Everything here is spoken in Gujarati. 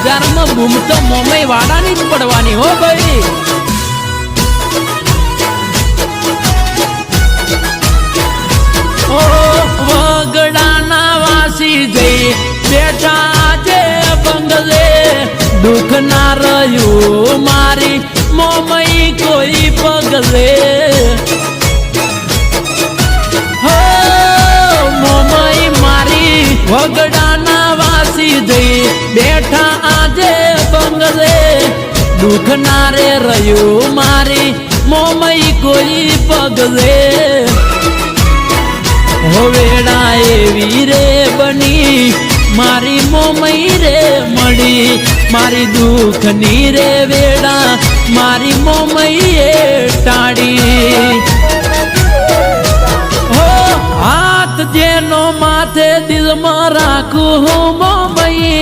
બજારમાં બૂમ તો મોમય વાળાની જ પડવાની હો ભાઈ. ઓ વગડાના વાસી જઈ બેઠા છે બંગલે, દુઃખ ના રહ્યું મારી મોમઈ કોઈ પગલે. હો મોમઈ મારી વગડાના વાસી જઈ બેઠા આજે બંગલે, દુઃખ ના રે રહ્યું મારી મોમઈ કોઈ પગલે. હોવેડા એવી રે બની મારી મોમઈ રે મળી, મારી દુઃખની રે વેડા મારી મોમઈ એ ટાળી. હો હાથ જેનો માથે દિલમાં રાખું હું મોમઈ.